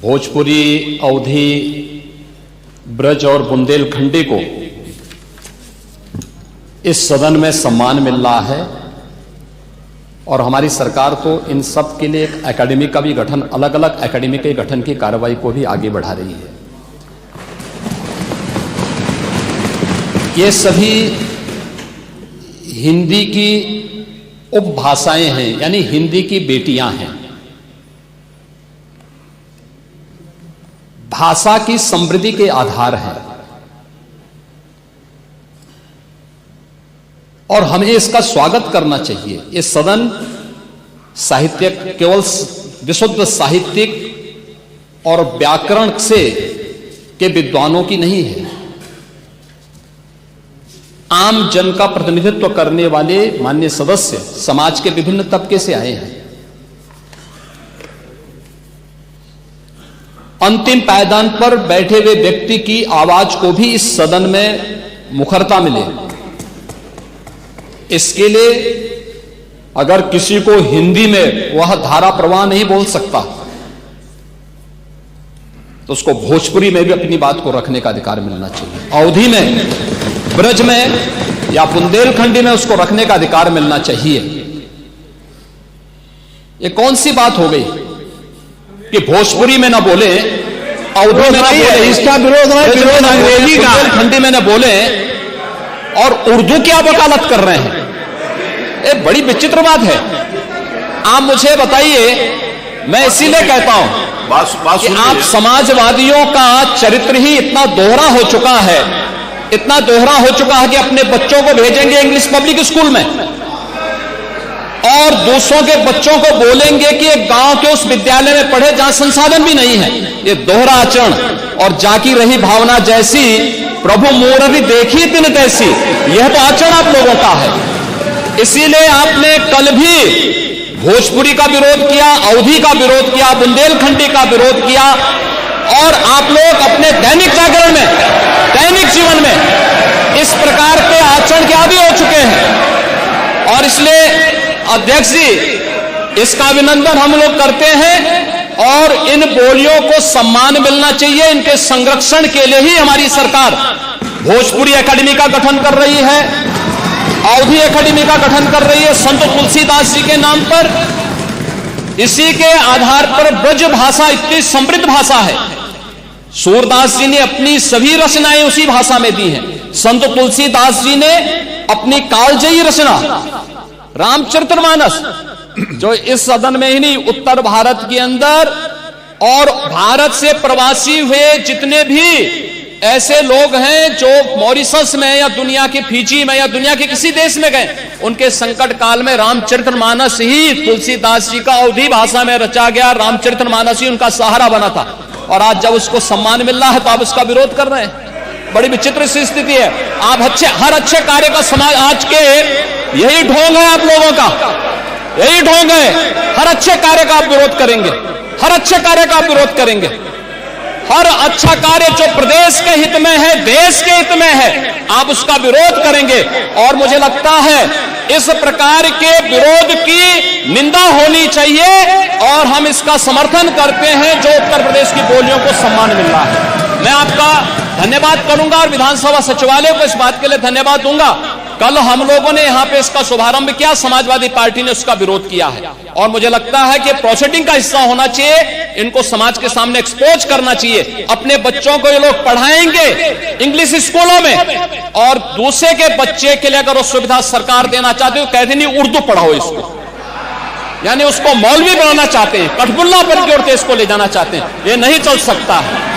भोजपुरी, अवधी, ब्रज और बुंदेलखंडी को इस सदन में सम्मान मिल रहा है और हमारी सरकार तो इन सब के लिए एक एकेडमी का भी गठन, अलग अलग एकेडमी के गठन की कार्रवाई को भी आगे बढ़ा रही है। ये सभी हिंदी की उपभाषाएं हैं, यानी हिंदी की बेटियां हैं। भाषा की समृद्धि के आधार है और हमें इसका स्वागत करना चाहिए। ये सदन साहित्य केवल विशुद्ध साहित्यिक और व्याकरण से के विद्वानों की नहीं है, आम जन का प्रतिनिधित्व करने वाले माननीय सदस्य समाज के विभिन्न तबके से आए हैं। अंतिम पायदान पर बैठे हुए व्यक्ति की आवाज को भी इस सदन में मुखरता मिले, इसके लिए अगर किसी को हिंदी में वह धारा प्रवाह नहीं बोल सकता तो उसको भोजपुरी में भी अपनी बात को रखने का अधिकार मिलना चाहिए। अवधी में, ब्रज में या बुंदेलखंडी में उसको रखने का अधिकार मिलना चाहिए। ये कौन सी बात हो गई कि भोजपुरी में ना बोले, अवधी में ना बोले, इसका विरोध अंग्रेजी का, बुंदेलखंडी में ना बोले और उर्दू की आप वकालत कर रहे हैं। ये बड़ी विचित्र बात है। आप मुझे बताइए, मैं इसीलिए कहता हूं कि आप समाजवादियों का चरित्र ही इतना दोहरा हो चुका है, इतना दोहरा हो चुका है कि अपने बच्चों को भेजेंगे इंग्लिश पब्लिक स्कूल में और दूसरों के बच्चों को बोलेंगे कि एक गांव के उस विद्यालय में पढ़े जहां संसाधन भी नहीं है। ये दोहरा आचरण और जाकी रही भावना जैसी प्रभु मूर्ति देखी दिन तैसी, यह तो आचरण आप लोगों का है। इसीलिए आपने कल भी भोजपुरी का विरोध किया, अवधी का विरोध किया, बुंदेलखंडी का विरोध किया और आप लोग अपने दैनिक जागरण में, दैनिक जीवन में इस प्रकार के आचरण के आदी हो चुके हैं। और इसलिए अध्यक्ष जी, इसका अभिनंदन हम लोग करते हैं और इन बोलियों को सम्मान मिलना चाहिए। इनके संरक्षण के लिए ही हमारी सरकार भोजपुरी एकेडमी का गठन कर रही है, अवधी एकेडमी का गठन कर रही है संत तुलसीदास जी के नाम पर। इसी के आधार पर ब्रज भाषा इतनी समृद्ध भाषा है। सूरदास जी ने अपनी सभी रचनाएं उसी भाषा में दी हैं। संत तुलसीदास जी ने अपनी कालजयी रचना रामचरितमानस, जो इस सदन में ही नहीं, उत्तर भारत के अंदर और भारत से प्रवासी हुए जितने भी ऐसे लोग हैं जो मॉरिशस में या दुनिया के फिजी में या दुनिया के किसी देश में गए, उनके संकट काल में रामचरितमानस ही तुलसीदास जी का अवधी भाषा में रचा गया, रामचरितमानस ही उनका सहारा बना था। और आज जब उसको सम्मान मिल रहा है तो आप उसका विरोध कर रहे हैं। बड़ी विचित्र सी स्थिति है। आप हर अच्छे कार्य का समाज, आज के यही ढोंग है आप लोगों का, यही ढोंग है। हर अच्छे कार्य का आप विरोध करेंगे, हर अच्छे कार्य का आप विरोध करेंगे। हर अच्छा कार्य जो प्रदेश के हित में है, देश के हित में है, आप उसका विरोध करेंगे। और मुझे लगता है इस प्रकार के विरोध की निंदा होनी चाहिए और हम इसका समर्थन करते हैं जो उत्तर प्रदेश की बोलियों को सम्मान मिल रहा है। मैं आपका धन्यवाद करूंगा और विधानसभा सचिवालय को इस बात के लिए धन्यवाद दूंगा। कल हम लोगों ने यहां पे इसका शुभारंभ किया, समाजवादी पार्टी ने उसका विरोध किया है और मुझे लगता है कि प्रोसीडिंग का हिस्सा होना चाहिए। इनको समाज के सामने एक्सपोज करना चाहिए। अपने बच्चों को ये लोग पढ़ाएंगे इंग्लिश स्कूलों में और दूसरे के बच्चे के लिए अगर वो सुविधा सरकार देना चाहते हो, कहते नहीं उर्दू पढ़ाओ इसको, यानी उसको मौलवी बनाना चाहते हैं, कठपुल्ला पर की ओर इसको ले जाना चाहते हैं। ये नहीं चल सकता है।